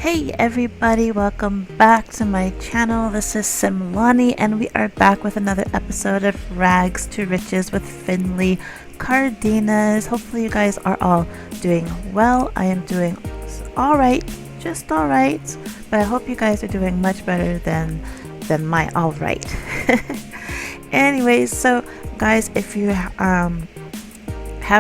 Hey everybody, welcome back to my channel. This is Simlani and we are back with another episode of Rags to Riches with Finley Cardenas. Hopefully you guys are all doing well. I am doing alright, just alright, but I hope you guys are doing much better than my alright. Anyways, so guys, if you have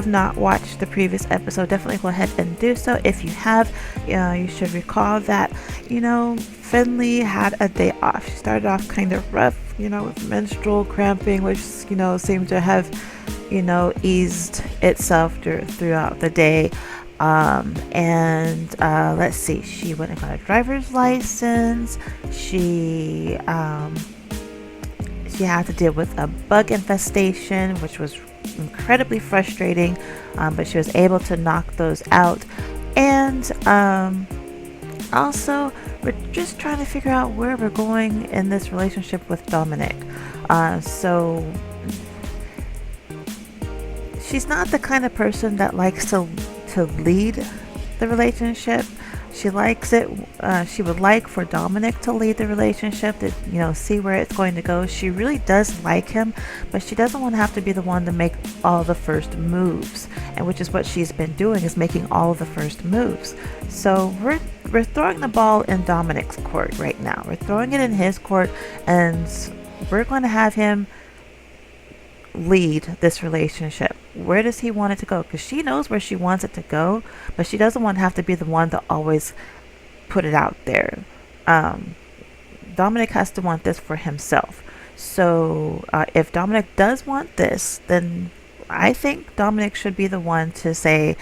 not watched the previous episode, definitely go ahead and do so. If you have, you should recall that, Finley had a day off. She started off kind of rough, with menstrual cramping, which, seemed to have, eased itself throughout the day. Let's see, she went and got a driver's license. She had to deal with a bug infestation, which was incredibly frustrating, but she was able to knock those out. And also, we're just trying to figure out where we're going in this relationship with Dominik. So she's not the kind of person that likes to lead the relationship. She likes it. She would like for Dominik to lead the relationship, to see where it's going to go. She really does like him, but she doesn't want to have to be the one to make all the first moves, and which is what she's been doing, is making all of the first moves. So we're throwing the ball in Dominik's court right now. We're throwing it in his court, and we're going to have him lead this relationship. Where does he want it to go? Because she knows where she wants it to go, but she doesn't want to have to be the one to always put it out there. Dominik has to want this for himself. So if Dominik does want this, then I think Dominik should be the one to say,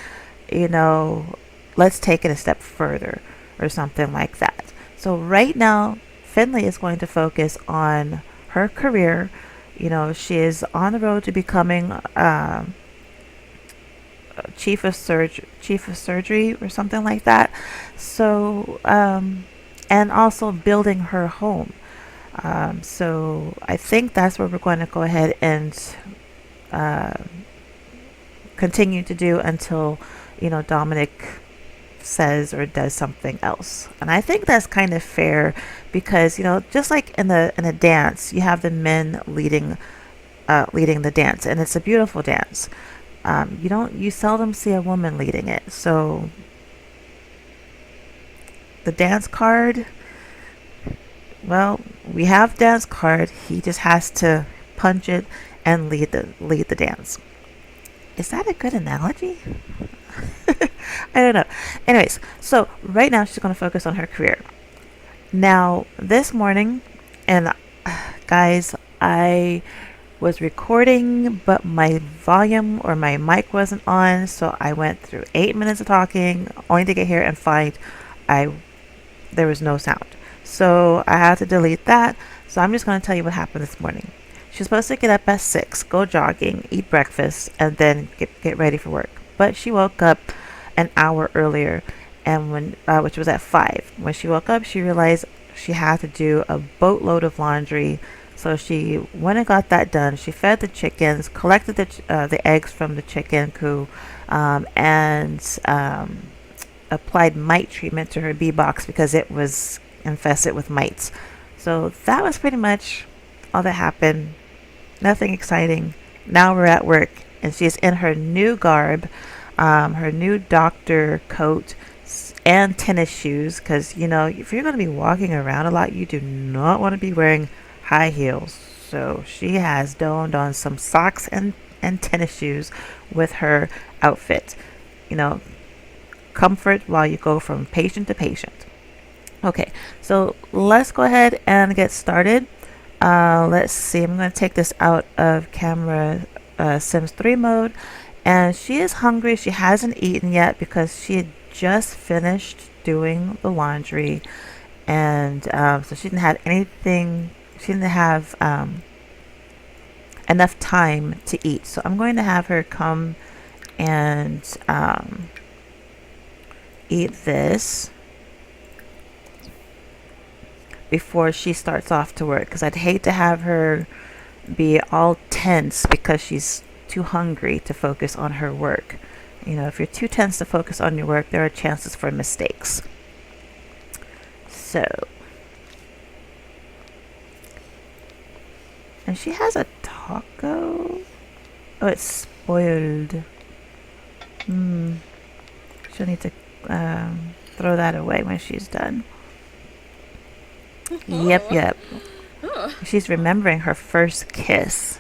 let's take it a step further or something like that. So right now, Finley is going to focus on her career. She is on the road to becoming chief of surgery or something like that. So and also building her home. So I think that's where we're going to go ahead and continue to do until Dominik says or does something else. And I think that's kind of fair, because just like in a dance, you have the men leading the dance, and it's a beautiful dance. You seldom see a woman leading it. So the dance card, well, we have dance card. He just has to punch it and lead the dance. Is that a good analogy? I don't know. Anyways, so right now she's going to focus on her career. Now, this morning, and guys, I was recording, but my volume or my mic wasn't on, so I went through 8 minutes of talking, only to get here and find there was no sound. So I had to delete that. So I'm just going to tell you what happened this morning. She's supposed to get up at 6, go jogging, eat breakfast, and then get ready for work. But she woke up an hour earlier, and which was at 5. When she woke up, she realized she had to do a boatload of laundry. So she went and got that done. She fed the chickens, collected the eggs from the chicken coop, and applied mite treatment to her bee box because it was infested with mites. So that was pretty much all that happened. Nothing exciting. Now we're at work, and she's in her new garb, her new doctor coat and tennis shoes, because if you're going to be walking around a lot, you do not want to be wearing high heels. So she has donned on some socks and tennis shoes with her outfit. Comfort while you go from patient to patient. Okay, so let's go ahead and get started. Let's see, I'm going to take this out of camera Sims 3 mode. And she is hungry. She hasn't eaten yet because she had just finished doing the laundry. And so she didn't have anything, she didn't have enough time to eat. So I'm going to have her come and eat this before she starts off to work, because I'd hate to have her be all tense because she's too hungry to focus on her work. If you're too tense to focus on your work, there are chances for mistakes. So, and she has a taco. Oh, it's spoiled. She'll need to throw that away when she's done. Yep. She's remembering her first kiss.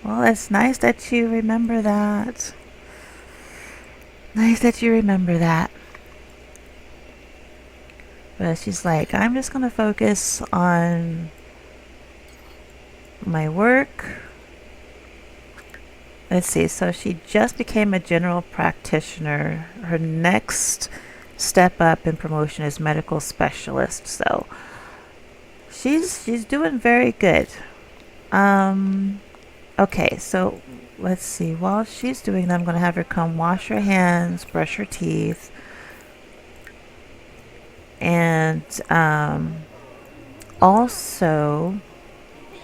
Well, it's nice that you remember that. Nice that you remember that. But she's like, I'm just going to focus on my work. Let's see. So she just became a general practitioner. Her next step up in promotion is medical specialist. So she's doing very good. Okay, so let's see. While she's doing that, I'm going to have her come wash her hands, brush her teeth, and also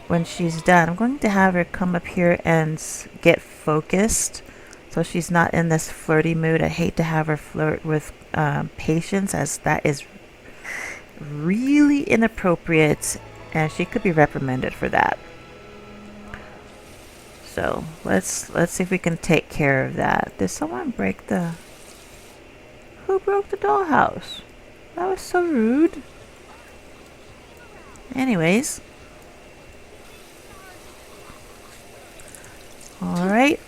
when she's done, I'm going to have her come up here and get focused, so she's not in this flirty mood. I hate to have her flirt with patients, as that is really inappropriate, and she could be reprimanded for that. So let's see if we can take care of that. Did someone break the... Who broke the dollhouse? That was so rude. Anyways. Alright.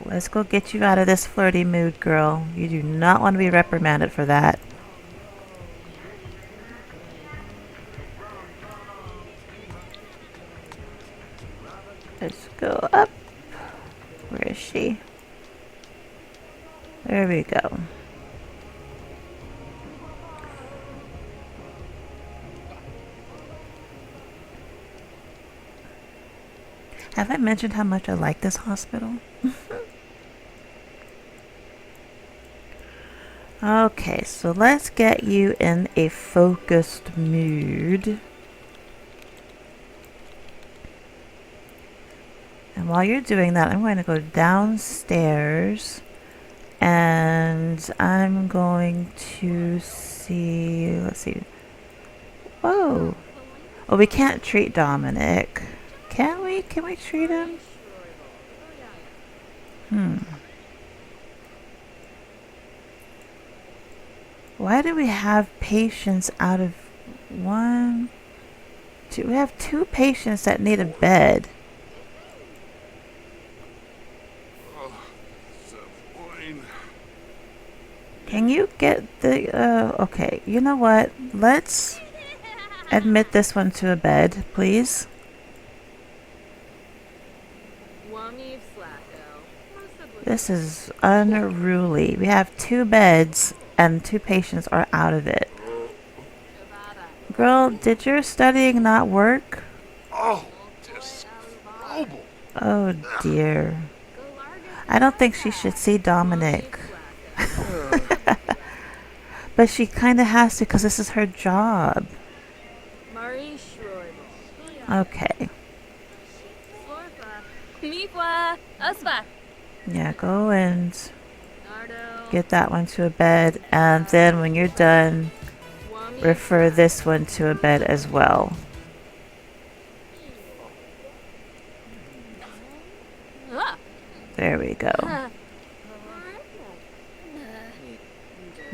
Let's go get you out of this flirty mood, girl. You do not want to be reprimanded for that. Let's go up. Where is she? There we go. Have I mentioned how much I like this hospital? Okay, so let's get you in a focused mood. And while you're doing that, I'm going to go downstairs and I'm going to see, let's see. Whoa. Oh, we can't treat Dominik. Can we? Can we treat him? Why do we have patients out of one, two? We have 2 patients that need a bed. Can you get the, okay, you know what? Let's admit this one to a bed, please. This is unruly. We have 2 beds and 2 patients are out of it. Girl, did your studying not work? Oh dear. I don't think she should see Dominik. But she kind of has to, because this is her job. Okay. Yeah, go and get that one to a bed, and then when you're done, refer this one to a bed as well. There we go.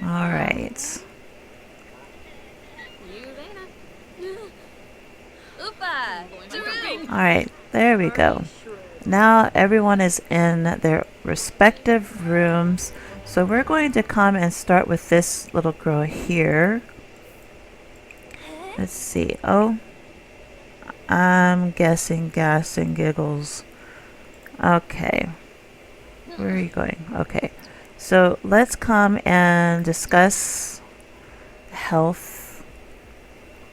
Alright. Alright, there we go. Now everyone is in their respective rooms. So we're going to come and start with this little girl here. Let's see. Oh, I'm guessing gas and giggles. Okay. Where are you going? Okay. So let's come and discuss health,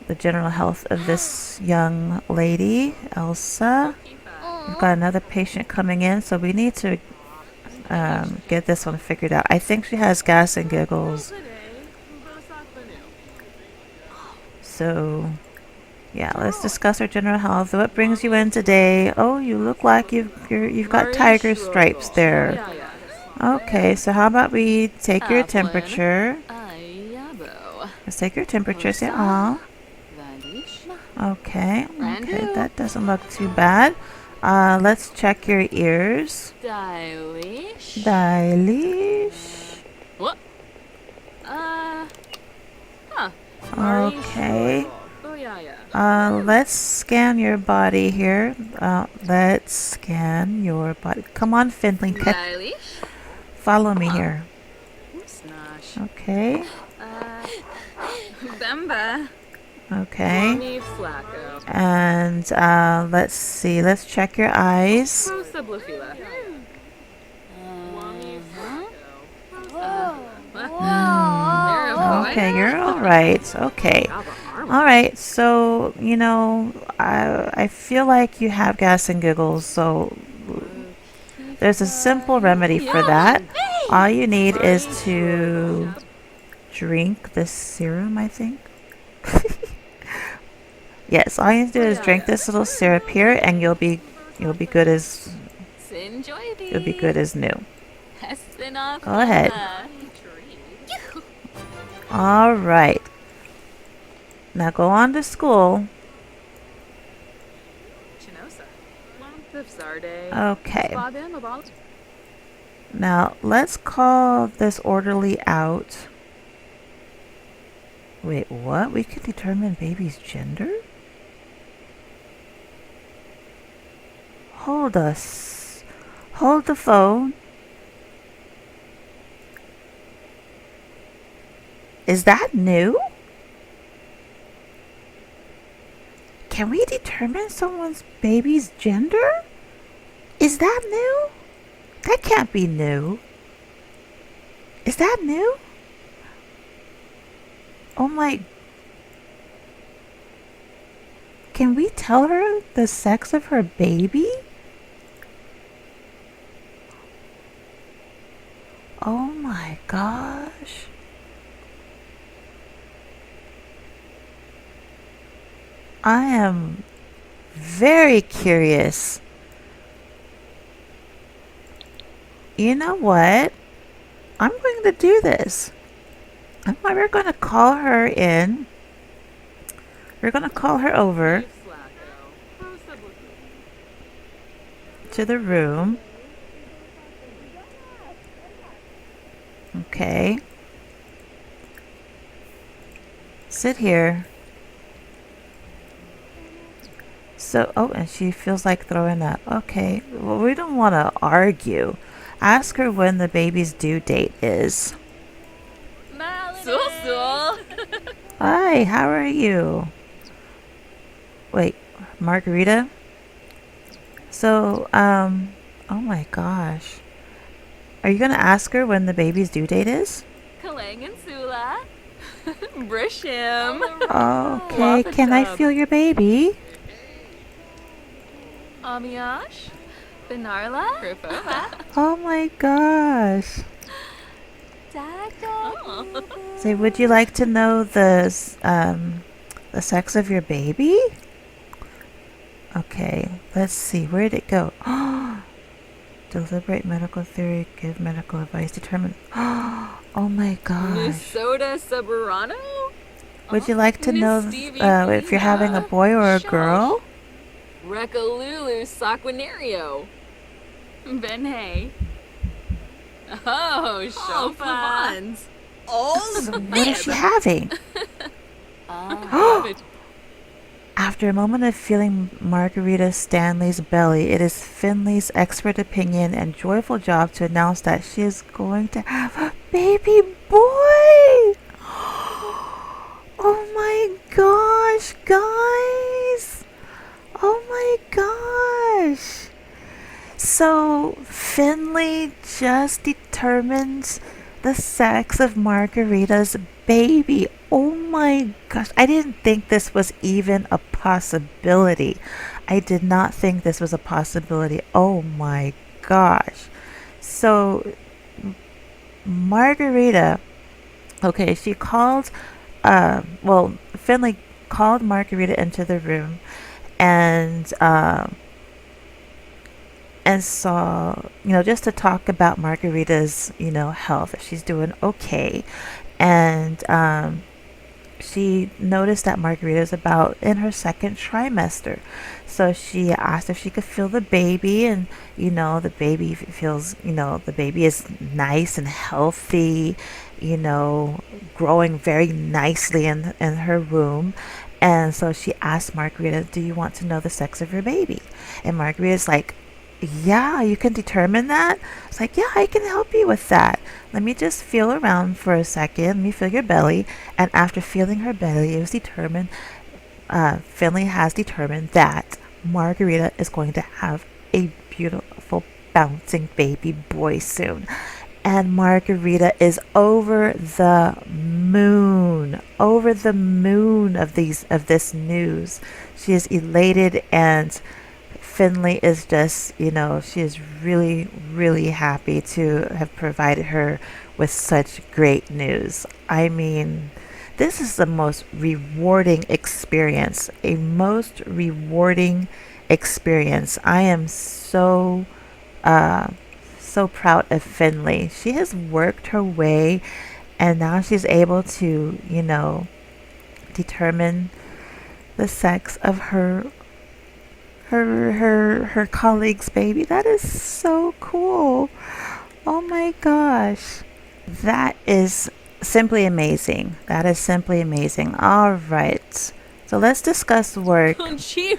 the general health of this young lady, Elsa. We've got another patient coming in, so we need to get this one figured out. I think she has gas and giggles. So, yeah, let's discuss her general health. What brings you in today? Oh, you look like you've got tiger stripes there. Okay, so how about we take your temperature? Let's take your temperatures here. Oh, okay. Okay, that doesn't look too bad. Let's check your ears. Dialish. What? Okay. Let's scan your body here. Let's scan your body. Come on, Finley. Follow me here. Okay. Bemba. Okay. And let's see. Let's check your eyes. Okay, you're all right. Okay. All right. So, I feel like you have gas and giggles. So there's a simple remedy for that. All you need is to drink this serum, I think. Yes, all you need to do is drink this little syrup here, and you'll be good as new. Go ahead. All right. Now go on to school. Okay. Now let's call this orderly out. Wait, what? We can determine baby's gender? Hold the phone. Is that new? Can we determine someone's baby's gender? Is that new? That can't be new. Is that new? Oh my. Can we tell her the sex of her baby? Oh my gosh. I am very curious. You know what? I'm going to do this. We're going to call her in. We're going to call her over to the room. Okay. Sit here. So, and she feels like throwing up. Okay, well, we don't want to argue. Ask her when the baby's due date is. Hi, how are you? Wait, Margarita? So, oh my gosh. Are you going to ask her when the baby's due date is? Okay, can I feel your baby? Amiash? Benarla? Oh my gosh. Say, would you like to know the sex of your baby? Okay, let's see. Where did it go? Deliberate medical theory, give medical advice, determine. Oh my gosh. Minnesota Soberano? Would you like to know if you're having a boy or a girl? Recalulu Saquinario. Benhay. Oh, Chopins. So what is she having? After a moment of feeling Margarita Stanley's belly, it is Finley's expert opinion and joyful job to announce that she is going to have a baby boy. Oh my gosh, guys. Oh my gosh. So Finley just determines the sex of Margarita's baby. Oh my gosh. I didn't think this was even a possibility. I did not think this was a possibility. Oh my gosh. So Margarita, okay, she called, Finley called Margarita into the room and saw, just to talk about Margarita's, health, if she's doing okay. And she noticed that Margarita is about in her second trimester. So she asked if she could feel the baby, and the baby feels, the baby is nice and healthy, you know, growing very nicely in her womb. And so she asked Margarita, "Do you want to know the sex of your baby?" And Margarita's like, "Yeah, you can determine that?" It's like, "Yeah, I can help you with that. Let me just feel around for a second. Let me feel your belly." And after feeling her belly, it was determined, Finley has determined that Margarita is going to have a beautiful, bouncing baby boy soon. And Margarita is over the moon of this news. She is elated, and Finley is just, she is really, really happy to have provided her with such great news. I mean, this is the most rewarding experience, a most rewarding experience. I am so proud of Finley. She has worked her way, and now she's able to, determine the sex of her colleague's baby. That is so cool. Oh my gosh. That is simply amazing. That is simply amazing. All right. So let's discuss work, to see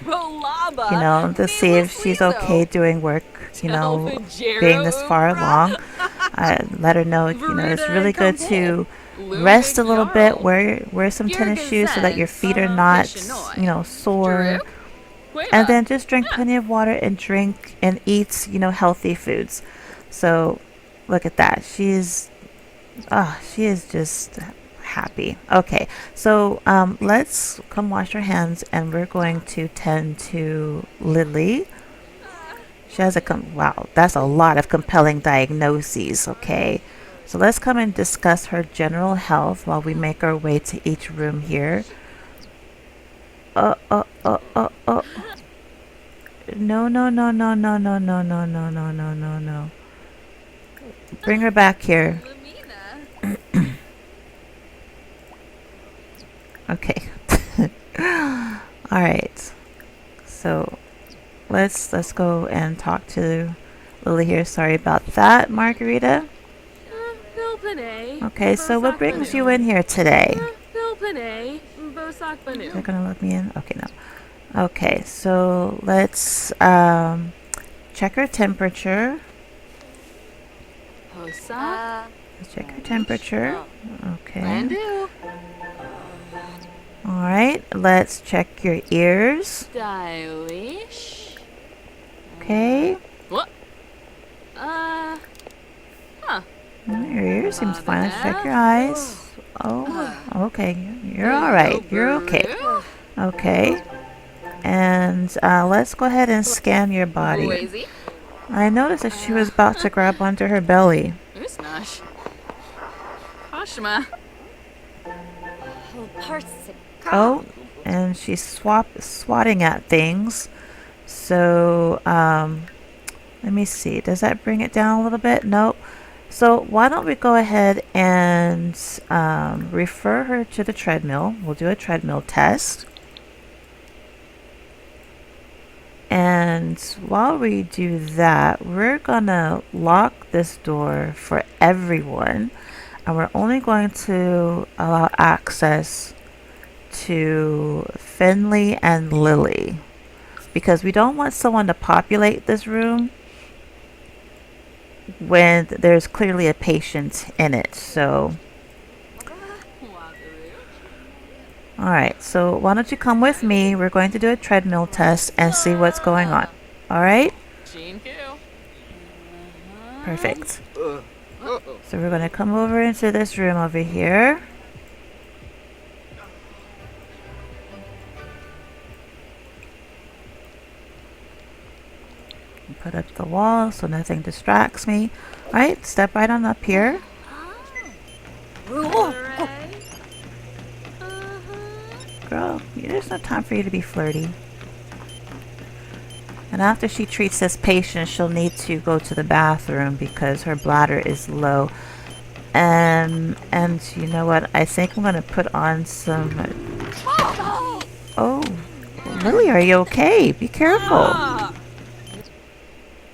if she's okay doing work, being this far along. Let her know, it's really good to rest a little bit, wear some tennis shoes so that your feet are not, sore. And then just drink plenty of water and eat, healthy foods. So look at that. She is just happy. Okay, so let's come wash our hands, and we're going to tend to Lily. She has wow, that's a lot of compelling diagnoses. Okay, so let's come and discuss her general health while we make our way to each room here. No, no, no, no, no, no, no, no, no, no, no, no, no. Bring her back here. Okay. All right. So let's go and talk to Lily here. Sorry about that, Margarita. Okay, so what brings you in here today? They're gonna let me in? Okay, no. Okay, so let's check her temperature. Let's check her temperature. Okay. All right, let's check your ears. Stylish. Okay. What? Your ears seems fine. Let's check your eyes. Oh, okay. You're all right. You're okay. Okay. And let's go ahead and scan your body. I noticed that she was about to grab onto her belly. Oh, and she's swatting at things. So, let me see. Does that bring it down a little bit? Nope. So why don't we go ahead and refer her to the treadmill. We'll do a treadmill test. And while we do that, we're gonna lock this door for everyone, and we're only going to allow access to Finley and Lily, because we don't want someone to populate this room when there's clearly a patient in it. So alright, so why don't you come with me? We're going to do a treadmill test and see what's going on. Alright? Perfect. So we're going to come over into this room over here. Put up the wall so nothing distracts me. Alright, step right on up here. Girl, there's no time for you to be flirty. And after she treats this patient, she'll need to go to the bathroom because her bladder is low. And you know what? I think I'm gonna put on some. Oh, Lily, are you okay? Be careful.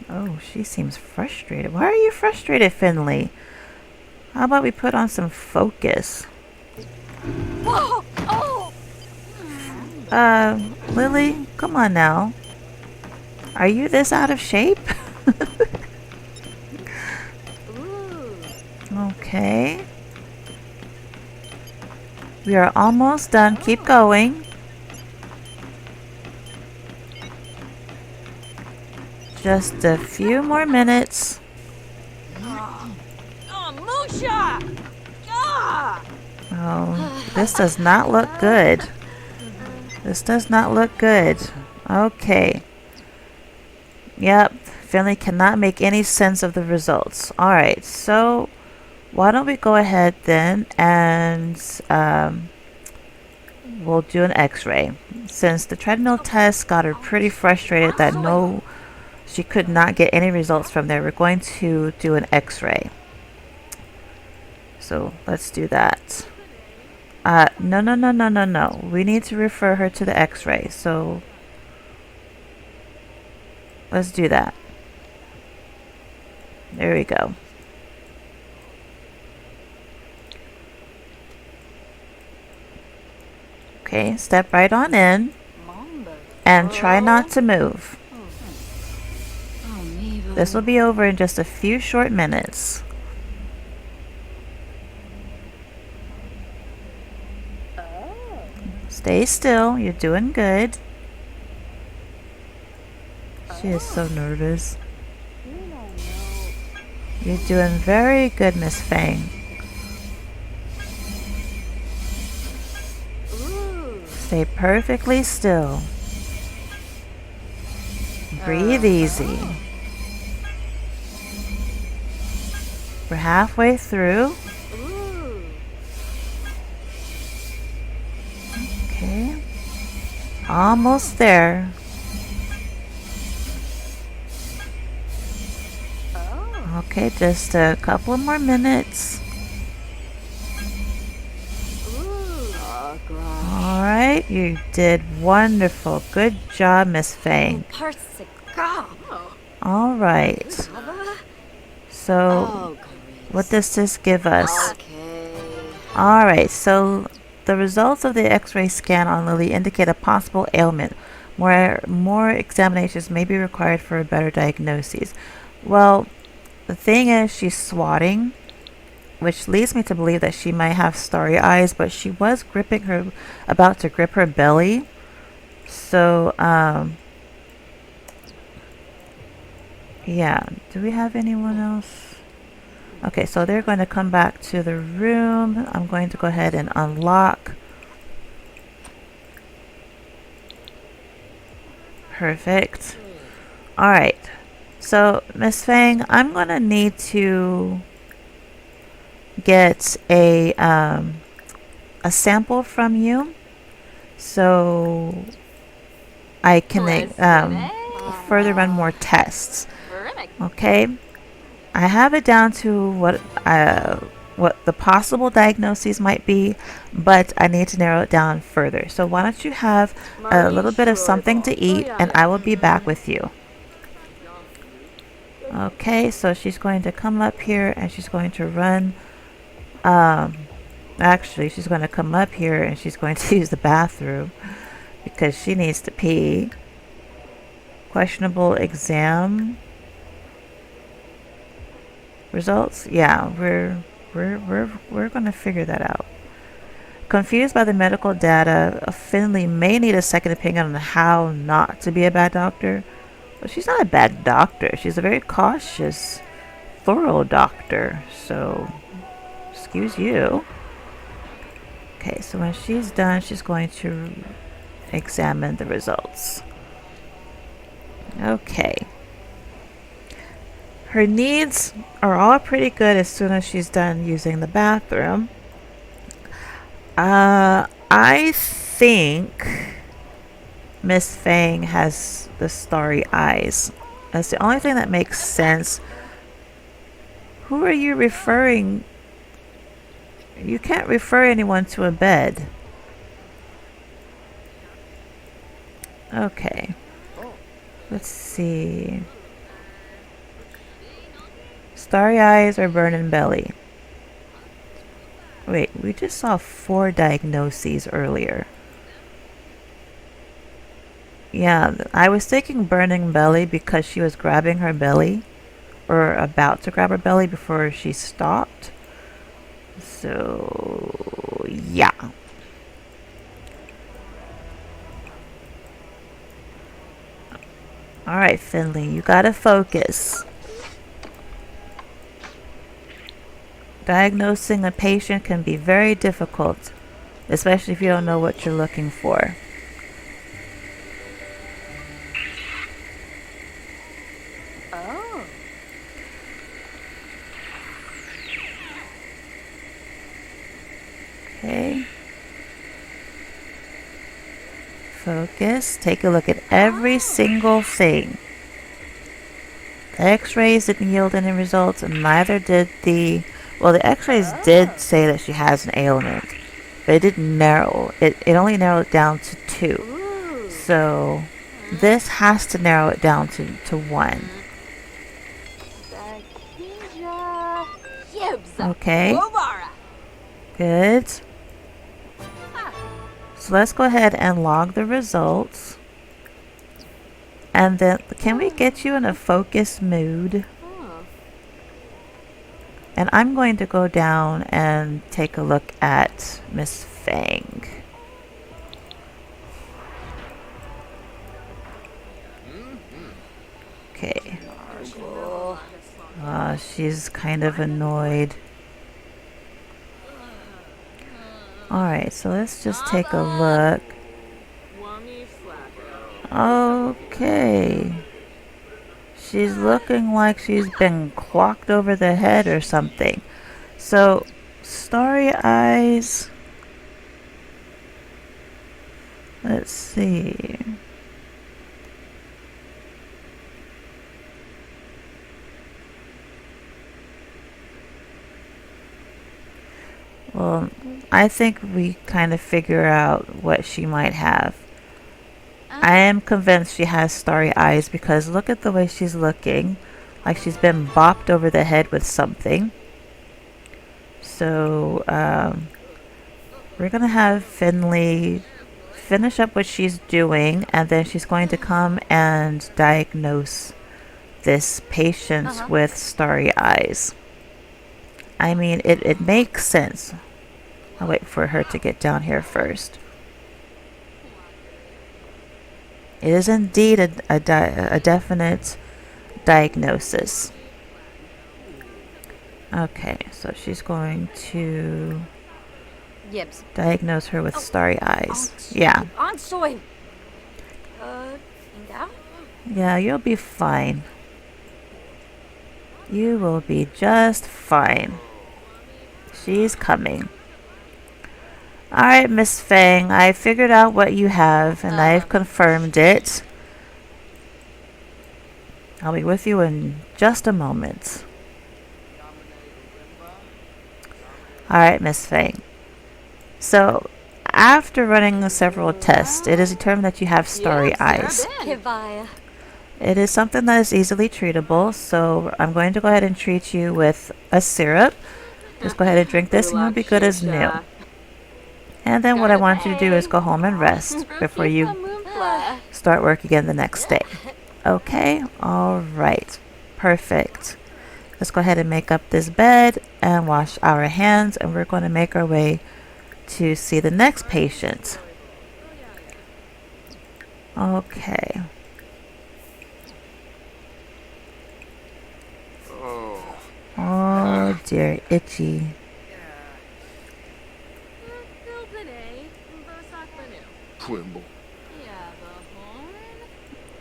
Oh, she seems frustrated. Why are you frustrated, Finley? How about we put on some focus? Lily, come on now. Are you this out of shape? Okay. We are almost done. Keep going. Just a few more minutes. Oh, this does not look good. This does not look good. Okay. Yep, Finley cannot make any sense of the results. Alright, so why don't we go ahead then and we'll do an x-ray. Since the treadmill test got her pretty frustrated that she could not get any results from there, we're going to do an x-ray. So let's do that. No. We need to refer her to the x-ray. So let's do that. There we go. Okay, step right on in and try not to move. This will be over in just a few short minutes. Stay still, you're doing good. She is so nervous. You're doing very good, Miss Fang. Stay perfectly still. Breathe easy. We're halfway through. Okay. Almost there. Okay, just a couple more minutes. Alright, you did wonderful. Good job, Miss Fang. Alright. So, what does this give us? Alright, so the results of the x-ray scan on Lily indicate a possible ailment. More examinations may be required for a better diagnosis. Well, the thing is, she's swatting, which leads me to believe that she might have starry eyes, but she was about to grip her belly. So, yeah. Do we have anyone else? Okay, so they're going to come back to the room. I'm going to go ahead and unlock. Perfect. Alright. So, Miss Fang, I'm going to need to get a sample from you so I can further run more tests. Okay? I have it down to what the possible diagnoses might be, but I need to narrow it down further. So why don't you have a little bit of something to eat, and I will be back with you. Okay, so she's going to come up here and she's going to run. Actually, she's going to come up here and she's going to use the bathroom because she needs to pee. Questionable exam results. Yeah, we're going to figure that out. Confused by the medical data, Finley may need a second opinion on how not to be a bad doctor. Well, she's not a bad doctor. She's a very cautious, thorough doctor. So, excuse you. Okay, so when she's done, she's going to examine the results. Okay. Her needs are all pretty good as soon as she's done using the bathroom. I think Miss Fang has the starry eyes. That's the only thing that makes sense. Who are you referring You can't refer anyone to a bed. Okay. Let's see. Starry eyes or burning belly? Wait, we just saw 4 diagnoses earlier. Yeah, I was thinking burning belly because she was grabbing her belly or about to grab her belly before she stopped. So, yeah. Alright, Finley, you gotta focus. Diagnosing a patient can be very difficult, especially if you don't know what you're looking for. Oh. Okay. Focus. Take a look at every single thing. The x-rays didn't yield any results, and neither did the... Well, the x-rays did say that she has an ailment, but it didn't narrow. It only narrowed it down to 2. So this has to narrow it down to 1. Okay. Good. So let's go ahead and log the results. And then, can we get you in a focused mood? And I'm going to go down and take a look at Miss Fang. Okay. She's kind of annoyed. Alright, so let's just take a look. Okay. She's looking like she's been clocked over the head or something. So, starry eyes. Let's see. Well, I think we kind of figure out what she might have. I am convinced she has starry eyes because look at the way she's looking. Like she's been bopped over the head with something. So, we're going to have Finley finish up what she's doing, and then she's going to come and diagnose this patient with starry eyes. I mean, it makes sense. I'll wait for her to get down here first. It is indeed a definite diagnosis. Okay, so she's going to diagnose her with starry eyes. Yeah. Yeah, you'll be fine. You will be just fine. She's coming. Alright, Miss Fang, I figured out what you have, and I've confirmed it. I'll be with you in just a moment. Alright, Miss Fang. So, after running several tests, it is determined that you have starry eyes. It is something that is easily treatable, so I'm going to go ahead and treat you with a syrup. Just go ahead and drink this and you'll be good as new. And then what I want you to do is go home and rest before you start work again the next day. Okay? Alright. Perfect. Let's go ahead and make up this bed and wash our hands, and we're going to make our way to see the next patient. Okay. Oh dear, itchy.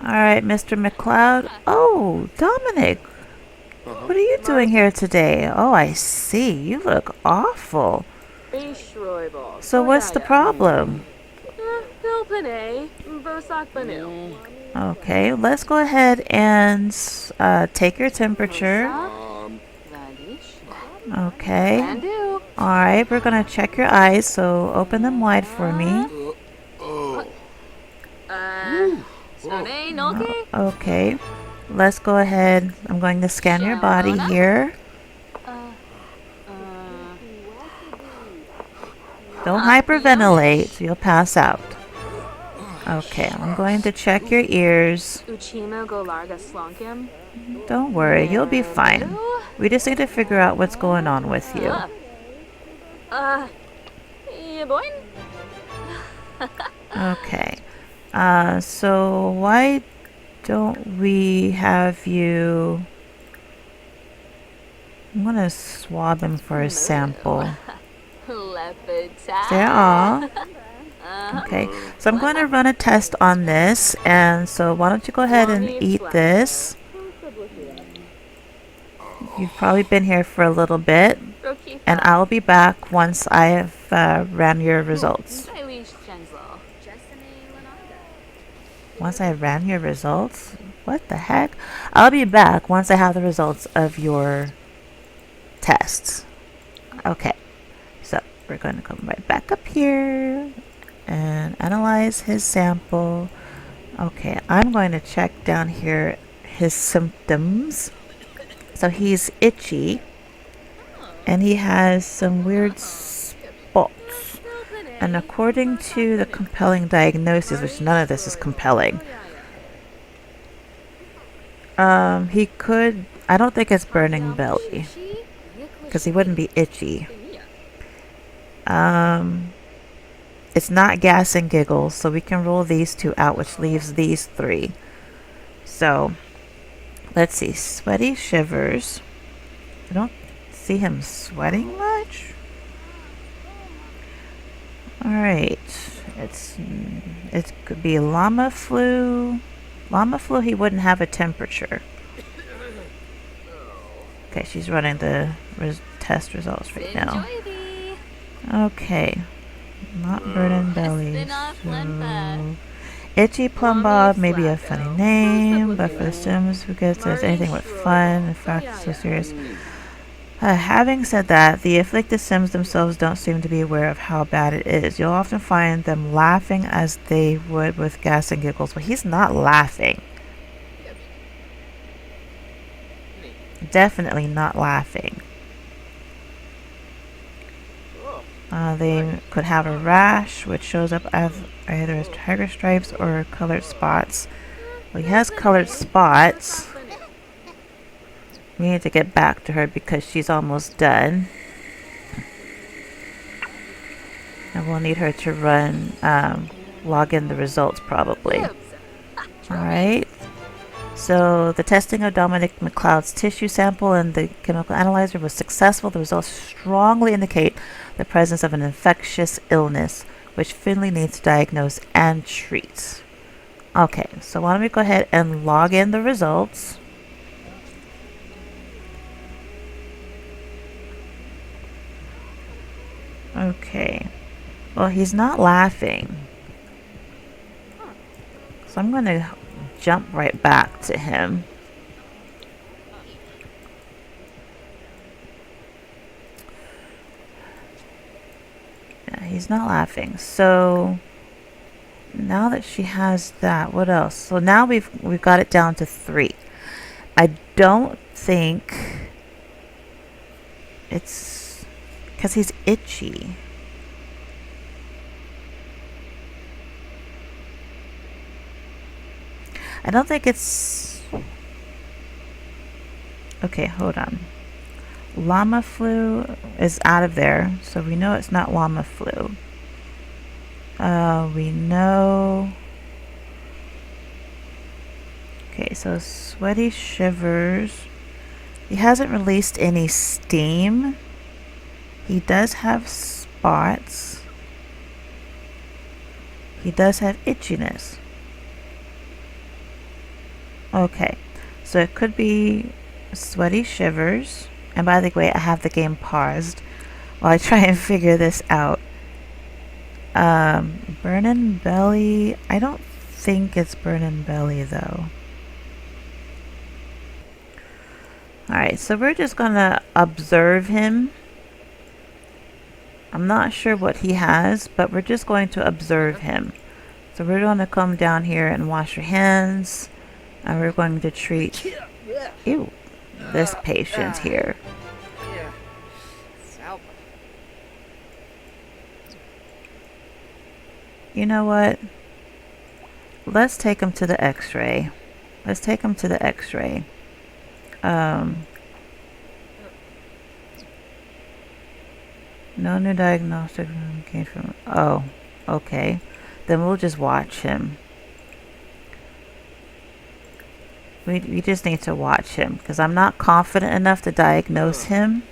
Alright, Mr. McLeod. Oh, Dominik. What are you doing here today? Oh, I see. You look awful. So what's the problem? Okay, let's go ahead and take your temperature. Okay. Alright, we're gonna check your eyes, so open them wide for me. Sonei noke? Okay, let's go ahead. I'm going to scan your body Shamona? here. Uh, Don't hyperventilate, so you'll pass out. Okay, I'm going to check your ears. Uchimo go larga slonkim? Don't worry, you'll be fine. We just need to figure out what's going on with you. Yeah, boy? Okay. So why don't we have you... I'm gonna swab him for a sample. Say aw. Okay, so I'm going to run a test on this, and so why don't you go ahead and eat this. You've probably been here for a little bit, and I'll be back once I have ran your results. Once I ran your results? What the heck? I'll be back once I have the results of your tests. Okay, so we're going to come right back up here and analyze his sample. Okay, I'm going to check down here his symptoms. So he's itchy, and he has some weird spots. And according to the compelling diagnoses, which none of this is compelling, he could, I don't think it's burning belly, because he wouldn't be itchy. It's not gas and giggles, so we can rule these two out, which leaves these three. So, let's see, sweaty shivers. I don't see him sweating much. Alright, it could be llama flu. Llama flu, he wouldn't have a temperature. Okay, she's running the test results right now. Okay, not burning belly. So itchy plum bob may be a funny name, but for the Sims who gets it, anything but fun. In fact, it's so serious. Having said that, the afflicted Sims themselves don't seem to be aware of how bad it is. You'll often find them laughing as they would with gas and giggles. Well, he's not laughing. Definitely not laughing. They could have a rash, which shows up as either as tiger stripes or colored spots. Well, he has colored spots. We need to get back to her because she's almost done. And we'll need her to run, log in the results probably. Alright. So the testing of Dominik McLeod's tissue sample and the chemical analyzer was successful. The results strongly indicate the presence of an infectious illness, which Finley needs to diagnose and treat. Okay, so why don't we go ahead and log in the results. Okay. Well, he's not laughing. So I'm going to jump right back to him. Yeah, he's not laughing. So now that she has that, what else? So now we've got it down to 3. I don't think it's because he's itchy. I don't think it's... Okay, hold on. Llama flu is out of there, so we know it's not llama flu. We know... Okay, so sweaty shivers. He hasn't released any steam. He does have spots. He does have itchiness. Okay, so it could be sweaty shivers. And by the way, I have the game paused while I try and figure this out. Burnin' belly. I don't think it's burnin' belly though. Alright, so we're just gonna observe him I'm not sure what he has, but we're just going to observe him. So we're going to come down here and wash your hands, and we're going to treat this patient here. You know what? Let's take him to the x-ray. Let's take him to the x-ray. No new diagnostic came from... Oh, okay. Then we'll just watch him. We just need to watch him, because I'm not confident enough to diagnose him.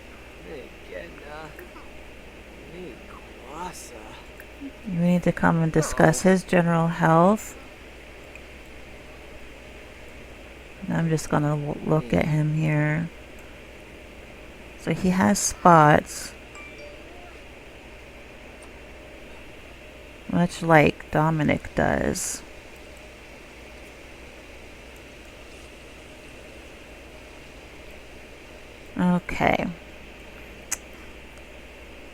We need to come and discuss his general health. I'm just going to look at him here. So he has spots, much like Dominik does. Okay.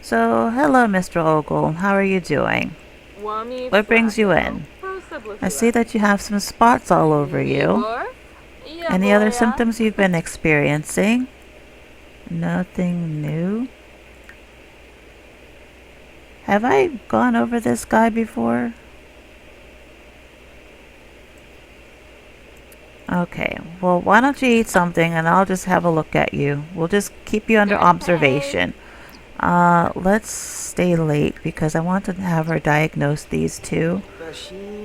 So, hello, Mr. Ogle. How are you doing? What brings you in? I see that you have some spots all over you. Any other symptoms you've been experiencing? Nothing new? Have I gone over this guy before? Okay, well, why don't you eat something and I'll just have a look at you. We'll just keep you under observation. Let's stay late because I want to have her diagnose these two.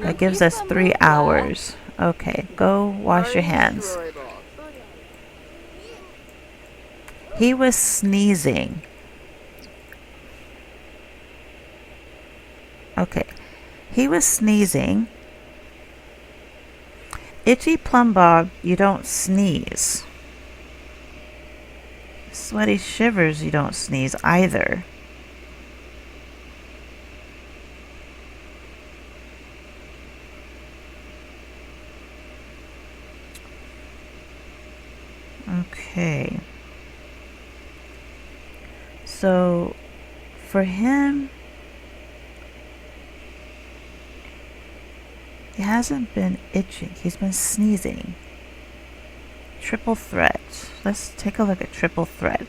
That gives us 3 hours. Okay, go wash your hands. He was sneezing. Okay, he was sneezing. Itchy plum bob, you don't sneeze. Sweaty shivers, you don't sneeze either. Okay. So, for him, he hasn't been itching. He's been sneezing. Triple threat. Let's take a look at triple threat.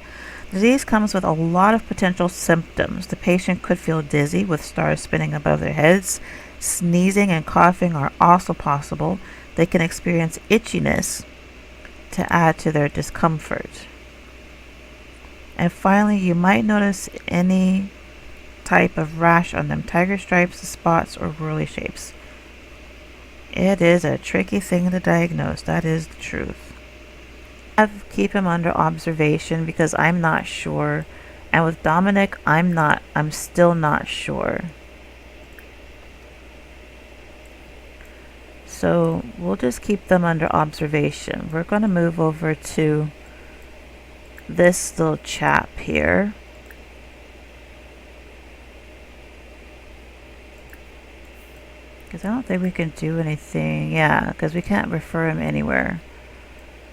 Disease comes with a lot of potential symptoms. The patient could feel dizzy with stars spinning above their heads. Sneezing and coughing are also possible. They can experience itchiness to add to their discomfort. And finally, you might notice any type of rash on them. Tiger stripes, spots, or whirly shapes. It is a tricky thing to diagnose. That is the truth. Keep him under observation because I'm not sure. And with Dominik, I'm still not sure. So we'll just keep them under observation. We're going to move over to this little chap here. Because I don't think we can do anything. Yeah, because we can't refer him anywhere.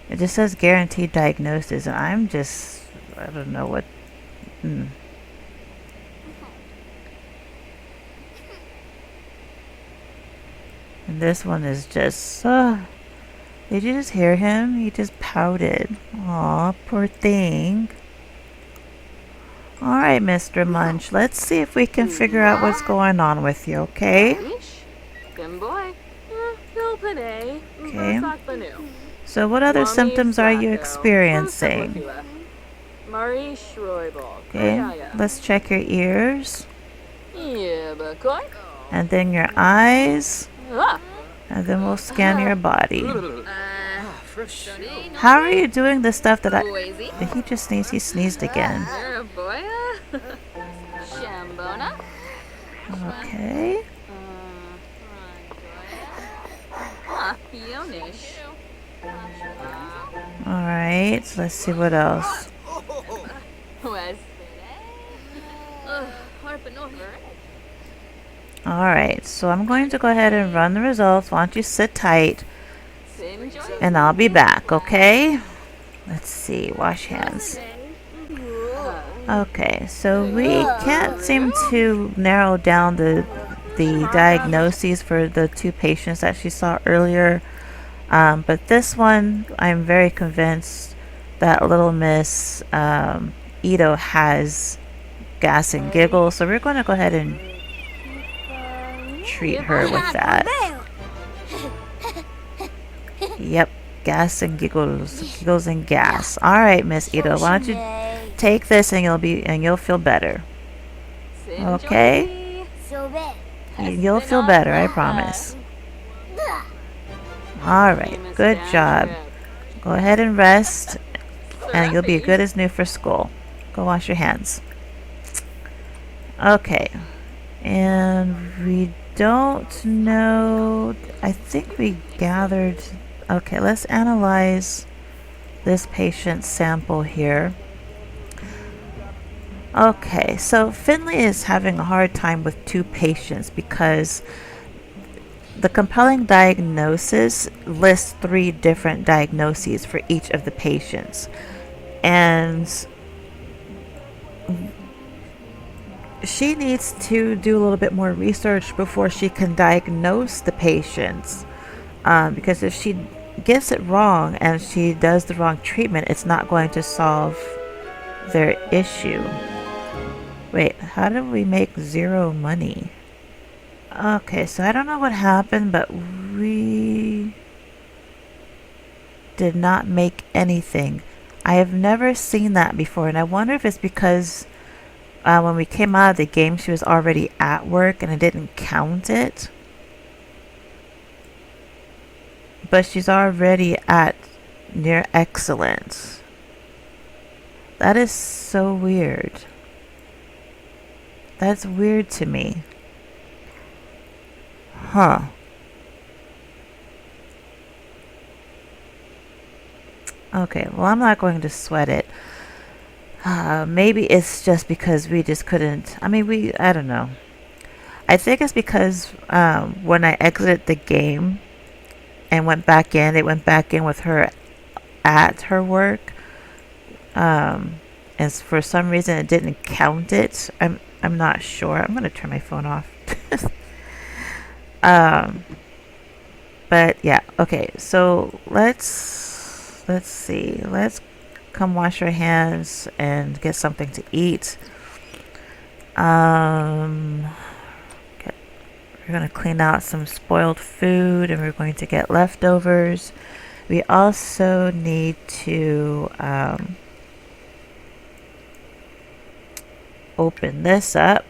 It just says guaranteed diagnosis, and I don't know what. And this one is just, did you just hear him? He just pouted. Aw, poor thing. Alright, Mr. Munch, let's see if we can figure out what's going on with you, okay? Okay. So what other symptoms are you experiencing? Okay, let's check your ears. And then your eyes. And then we'll scan your body. How are you doing the stuff that did he just sneeze? He sneezed again. Okay. Alright, so let's see what else. Alright, so I'm going to go ahead and run the results. Why don't you sit tight and I'll be back, okay? Let's see, wash hands. Okay, so we can't seem to narrow down the diagnoses for the two patients that she saw earlier. But this one, I'm very convinced that little Miss Ito has gas and giggles. So we're going to go ahead and treat her with that. Yep, gas and giggles, giggles and gas. All right, Miss Ito, why don't you take this and you'll feel better. Okay, you'll feel better, I promise. All right, good job. Go ahead and rest, and you'll be good as new for school. Go wash your hands. Okay, and we don't know. I think we gathered. Okay, let's analyze this patient sample here. Okay, so Finley is having a hard time with two patients because the compelling diagnosis lists 3 different diagnoses for each of the patients. And she needs to do a little bit more research before she can diagnose the patients. Because if she gets it wrong and she does the wrong treatment, it's not going to solve their issue. Wait, how did we make 0 money? Okay, so I don't know what happened, but we did not make anything. I have never seen that before, and I wonder if it's because when we came out of the game, she was already at work and it didn't count it. But she's already at near excellence. That is so weird. That's weird to me. Huh. Okay, well, I'm not going to sweat it. Maybe it's just because we just couldn't. I don't know. I think it's because when I exited the game and went back in, it went back in with her at her work. And for some reason, it didn't count it. I'm not sure. I'm going to turn my phone off. But yeah, okay, so let's see. Let's come wash our hands and get something to eat. Okay, we're gonna clean out some spoiled food and we're going to get leftovers. We also need to open this up.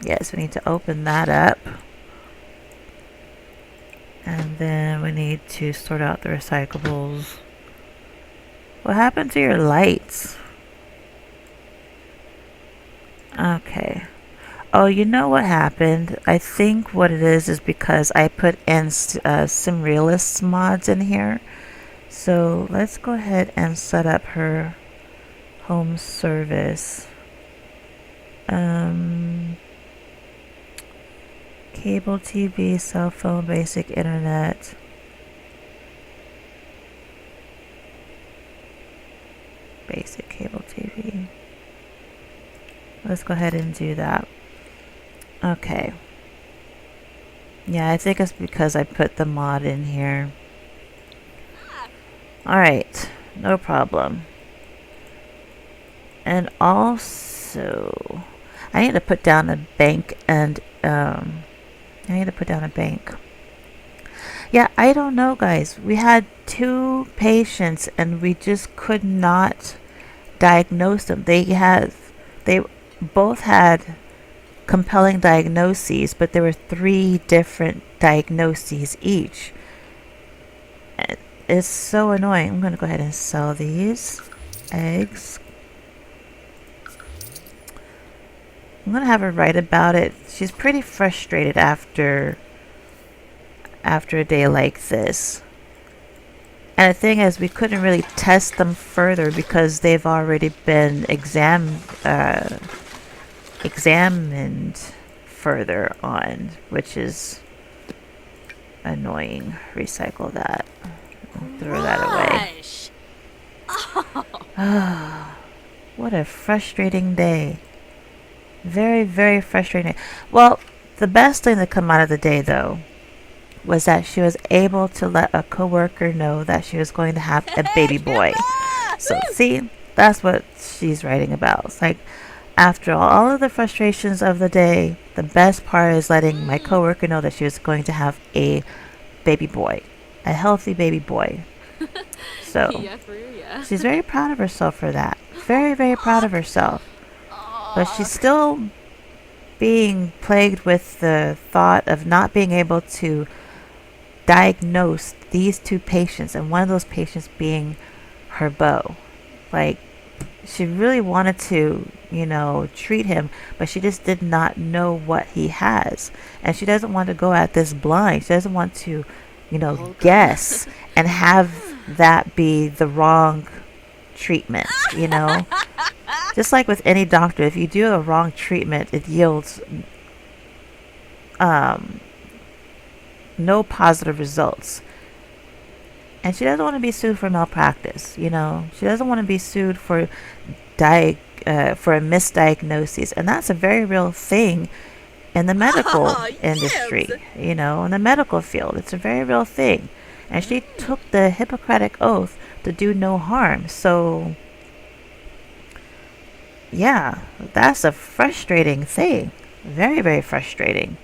Yes, we need to open that up. And then we need to sort out the recyclables. What happened to your lights? Okay. Oh, you know what happened? I think what it is because I put in some realist mods in here. So let's go ahead and set up her home service. Cable TV, cell phone, basic internet. Basic cable TV. Let's go ahead and do that. Okay. Yeah, I think it's because I put the mod in here. Alright, no problem. And also, I need to put down a bank and Yeah, I don't know, guys. We had 2 patients and we just could not diagnose them. They both had compelling diagnoses, but there were 3 different diagnoses each. It's so annoying. I'm going to go ahead and sell these eggs. I'm going to have her write about it. She's pretty frustrated after a day like this. And the thing is, we couldn't really test them further because they've already been examined further on, which is annoying. Recycle that. throw that away. Gosh. What a frustrating day. Very, very frustrating. Well, the best thing to come out of the day, though, was that she was able to let a coworker know that she was going to have a baby boy. So, see, that's what she's writing about. It's like, after all of the frustrations of the day, the best part is letting my coworker know that she was going to have a baby boy, a healthy baby boy. So, Yeah, for real, yeah. she's very proud of herself for that. Very, very proud of herself. But she's still being plagued with the thought of not being able to diagnose these two patients, and one of those patients being her beau. Like, she really wanted to, treat him, but she just did not know what he has. And she doesn't want to go at this blind. She doesn't want to, guess and have that be the wrong treatment, Just like with any doctor, if you do a wrong treatment, it yields no positive results. And she doesn't want to be sued for malpractice, She doesn't want to be sued for a misdiagnosis. And that's a very real thing in the medical industry, in the medical field. It's a very real thing. And she took the Hippocratic Oath to do no harm. So, yeah, that's a frustrating thing. Very, very frustrating.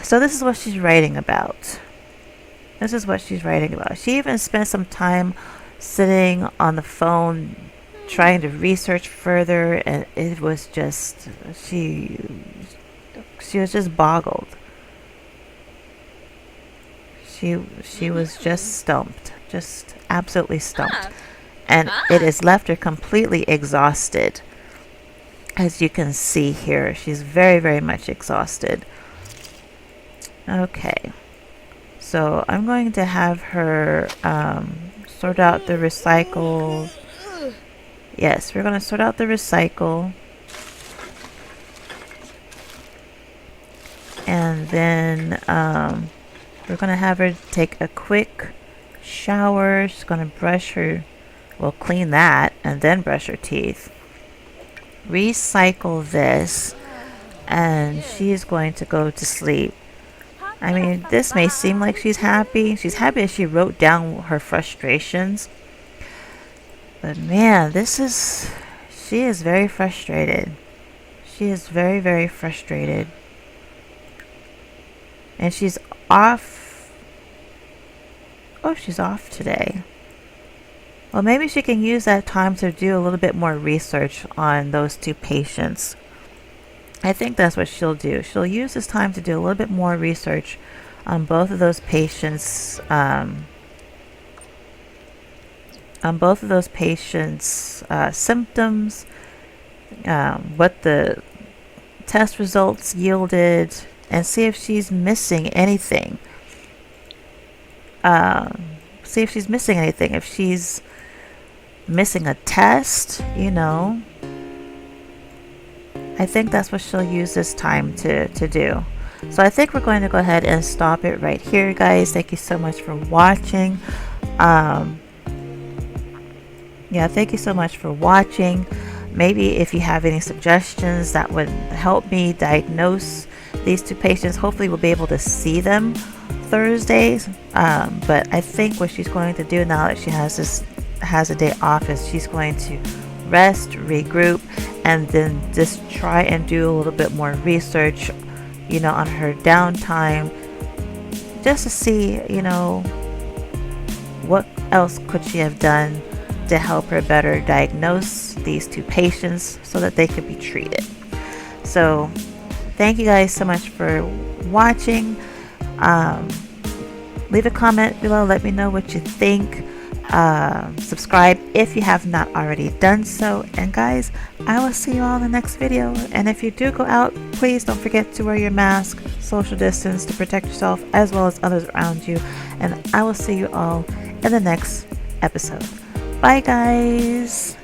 So this is what she's writing about. She even spent some time sitting on the phone trying to research further, and it was just, she was just boggled. She was just stumped. Just absolutely stumped. And it has left her completely exhausted. As you can see here, she's very, very much exhausted. Okay. So I'm going to have her sort out the recycle. Yes, we're going to sort out the recycle. And then we're going to have her take a quick shower. She's going to brush her, clean that and then brush her teeth. Recycle this. And she is going to go to sleep. I mean, this may seem like she's happy. She's happy that she wrote down her frustrations. But man, she is very frustrated. She is very, very frustrated. And she's off. Oh, she's off today. Well, maybe she can use that time to do a little bit more research on those two patients. I think that's what she'll do. She'll use this time to do a little bit more research on both of those patients' symptoms, what the test results yielded, and see if she's missing anything. If she's missing a test, I think that's what she'll use this time to do. So I think we're going to go ahead and stop it right here, guys. Thank you so much for watching. Thank you so much for watching. Maybe if you have any suggestions that would help me diagnose these two patients, hopefully we'll be able to see them Thursdays. But I think what she's going to do now that she has a day off is she's going to rest, regroup, and then just try and do a little bit more research, on her downtime, just to see, what else could she have done to help her better diagnose these two patients so that they could be treated. So thank you guys so much for watching. Leave a comment below, let me know what you think. Subscribe if you have not already done so, and guys, I will see you all in the next video. And if you do go out, please don't forget to wear your mask, social distance to protect yourself as well as others around you, and I will see you all in the next episode. Bye guys.